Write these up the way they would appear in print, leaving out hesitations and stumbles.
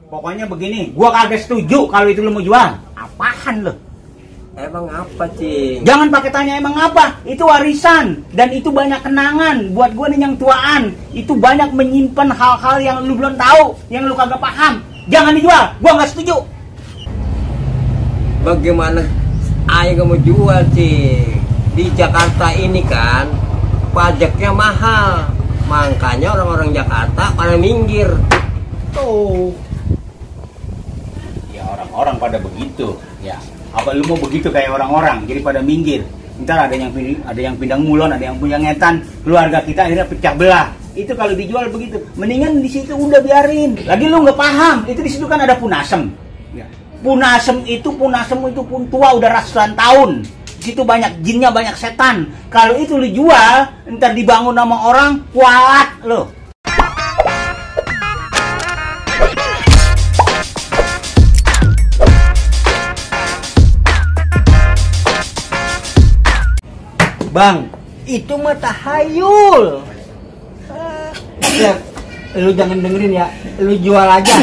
Pokoknya begini, gua kagak setuju kalau itu lu mau jual. Apaan lu? Emang apa, Cing? Jangan pakai tanya emang apa. Itu warisan dan itu banyak kenangan buat gua nih yang tuaan. Itu banyak menyimpan hal-hal yang lu belum tahu, yang lu kagak paham. Jangan dijual. Gua nggak setuju. Bagaimana ayah gak mau jual, Cing? Di Jakarta ini kan pajaknya mahal. Makanya orang-orang Jakarta pada minggir. Tuh. Ya orang-orang pada begitu, ya. Apa lu mau begitu kayak orang-orang, jadi pada minggir. Ntar ada yang pindang mulon, ada yang punya ngetan, keluarga kita akhirnya pecah belah. Itu kalau dijual begitu, mendingan di situ udah biarin. Lagi lu nggak paham, itu di situ kan ada Punasem. Ya. Punasem itu pun tua udah ratusan tahun. Di situ banyak jinnya, banyak setan. Kalau itu lu jual, ntar dibangun sama orang, kualat lo. Bang, itu mah tahayul. Ya, lu jangan dengerin ya. Lu jual aja.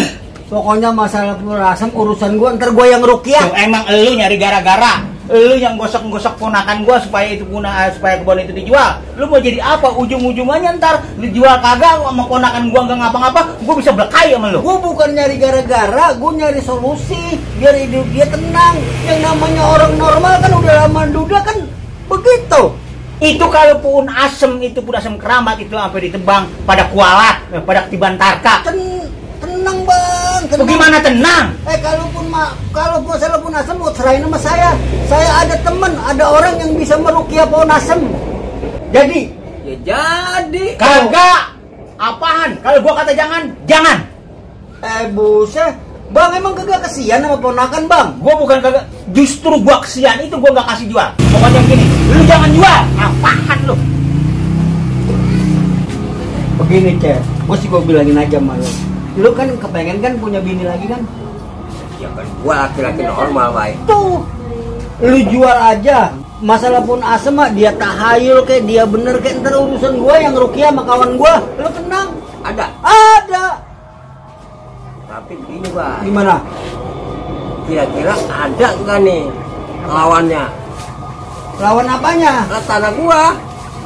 Pokoknya masalah Punasem urusan gua, ntar gua yang rukyah. Emang lu nyari gara-gara. Lu yang gosok-gosok ponakan gua supaya kebun itu dijual. Lu mau jadi apa? Ujung-ujungannya ntar dijual kagak sama ponakan gua nggak ngapa-ngapa, gua bisa belekai sama lu. Gua bukan nyari gara-gara, gua nyari solusi biar hidup dia tenang. Yang namanya orang normal kan udah lama duda kan begitu. Itu kalau pun asem keramat itu sampai ditebang pada kualat, pada tibantarka. Tenang bang, tenang. Bagaimana tenang? Kalau masalah Punasem mau serahin sama saya. Saya ada teman, ada orang yang bisa merukyah Punasem. Jadi? Ya jadi. Kagak. Apaan? Kalau gua kata jangan. Buset. Bang emang kagak kesian sama ponakan bang? Gua bukan kagak, justru gua kesian itu gua nggak kasih jual. Pokoknya gini, lu jangan jual. Apaan lu? Begini Cek, gua bilangin aja sama lu. Lu kan kepengen kan punya bini lagi kan? Ya kan gua laki-laki normal, baik. Tuh, lu jual aja. Masalah Punasem mah dia tahayul kayak dia bener kayak ntar urusan gua yang rukyah sama kawan gua. Lu tenang. Ada. Tapi begini, Bang. Gimana? Kira-kira ada nggak nih lawannya? Lawan apanya? Tanah gua.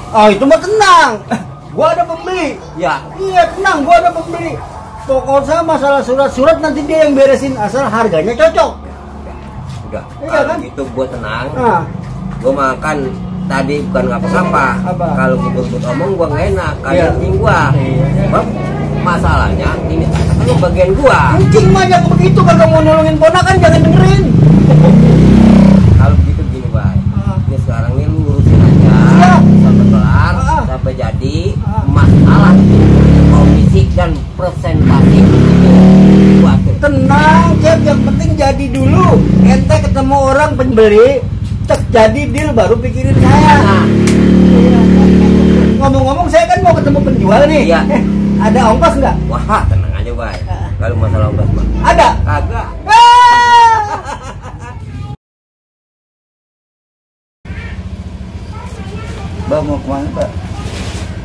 Oh itu mah tenang. Gua ada pembeli. Ya. Iya tenang, gua ada pembeli. Pokoknya masalah surat-surat nanti dia yang beresin asal harganya cocok. Udah. Iya Kalau kan? gitu gua tenang. Nah. Gua makan tadi bukan ngapa-ngapa. Kalau bubut omong gua nggak enak. Kalian Iya. gua. Sebab masalahnya ini lu bagian gua. Kucing mah yang begitu kagak mau nolongin ponakan jangan dengerin. Kalau begitu gini, Bang. Ini sekarang ini lu urusin aja. Siap. Sampai kelar, sampai jadi masalah komisi dan presentasi itu gua atur. Tenang, Cep, yang penting jadi dulu. Ente ketemu orang pembeli, cek jadi deal baru pikirin saya. Nah. Ngomong-ngomong saya kan mau ketemu penjual nih. Iya. Ada ongkos nggak? Wah, tenang aja, Bang. Kalau masalah ongkos mah. Ada? Kagak. Bang mau kemana Pak?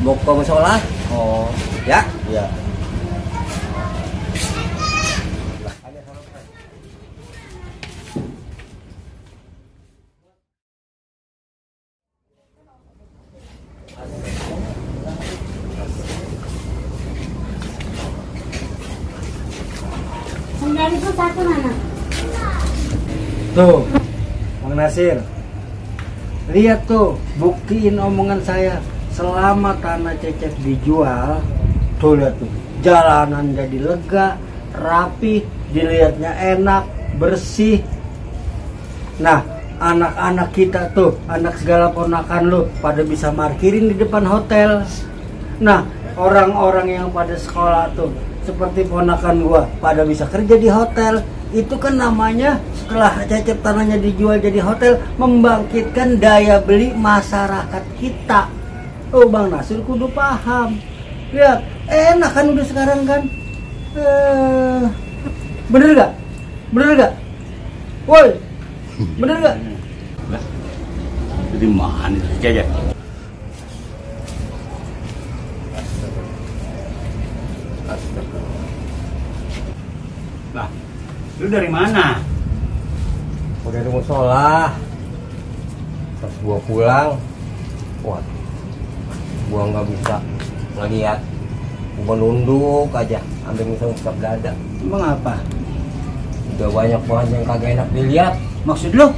Mau ke musola? Oh, Ya. iya. Itu satu mana? Tuh, Bang Nasir. Lihat tuh, buktiin omongan saya. Selama tanah Cecep dijual, tuh lihat tuh, jalanan jadi lega, rapi, dilihatnya enak, bersih. Nah, anak-anak kita tuh, anak segala ponakan lu, pada bisa parkirin di depan hotel. Nah, orang-orang yang pada sekolah tuh, seperti ponakan gua, pada bisa kerja di hotel. Itu kan namanya setelah Cecep tanahnya dijual jadi hotel, membangkitkan daya beli masyarakat kita. Oh Bang Nasir kudu paham. Lihat, enak kan udah sekarang kan? Bener gak? Bener gak? Woi, bener gak? Jadi mana sih Cecep? Lah, lu dari mana? Udah di musola. Pas gua pulang, wah, gua nggak bisa ngeliat. Gua nunduk aja, ambil ngisap dada. Emang apa? Udah banyak banget yang kagak enak dilihat. Maksud lu?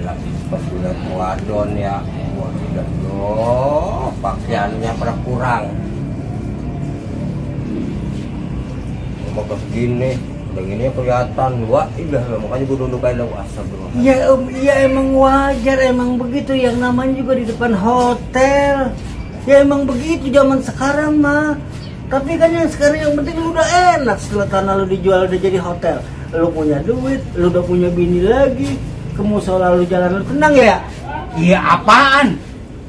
Lagi pas udah wadon ya, gua tidak loh, pakaiannya pada kurang. Bagus gini, udah gini kelihatan dua, udah makanya gue duduk aja lah, astagfirullah. Iya om, iya emang wajar, emang begitu, yang namanya juga di depan hotel. Ya emang begitu zaman sekarang mah. Tapi kan yang sekarang yang penting lu udah enak setelah tanah lu dijual udah jadi hotel. Lu punya duit, lu udah punya bini lagi, ke musola lu jalan lu tenang ya. Iya apaan?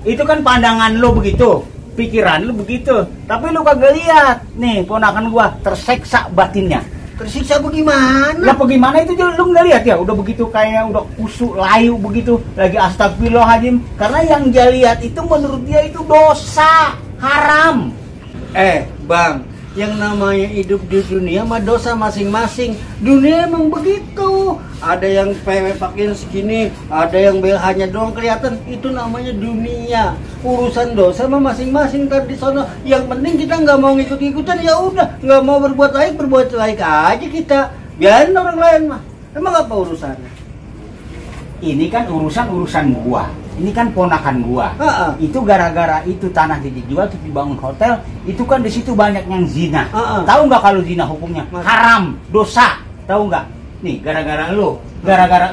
Itu kan pandangan lu begitu, pikiran lu begitu. Tapi lu kagak lihat, nih ponakan gua terseksa batinnya. Tersiksa bagaimana? Lah bagaimana itu lu nggak lihat ya? Udah begitu kayak udah kusuk layu begitu, lagi astagfirullahaladzim. Karena yang dia lihat itu menurut dia itu dosa, haram. Bang, yang namanya hidup di dunia mah dosa masing-masing. Dunia emang begitu. Ada yang PW pakaian segini, ada yang BH-nya doang kelihatan. Itu namanya dunia. Urusan dosa mah masing-masing ntar di sono. Yang penting kita nggak mau ngikut-ikutan, ya udah. Nggak mau berbuat baik aja kita. Biarin orang lain mah. Emang apa urusannya? Ini kan urusan gua. Ini kan ponakan gua. Itu gara-gara itu tanah dijual terus dibangun hotel, itu kan di situ banyak yang zina. Tahu nggak kalau zina hukumnya? Haram, dosa. Tahu nggak? Nih gara-gara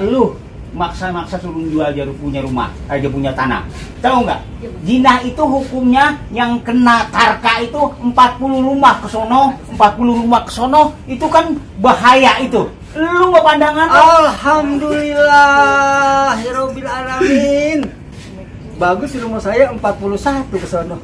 lu maksa-maksa suruh jual aja punya rumah, aja punya tanah. Tahu nggak? Zina itu hukumnya yang kena tarka itu 40 rumah ke sono, 40 rumah ke sono, itu kan bahaya itu. Lu nggak pandangan? Alhamdulillah, Rabbil Alamin. Bagus di rumah saya 41 ke sono.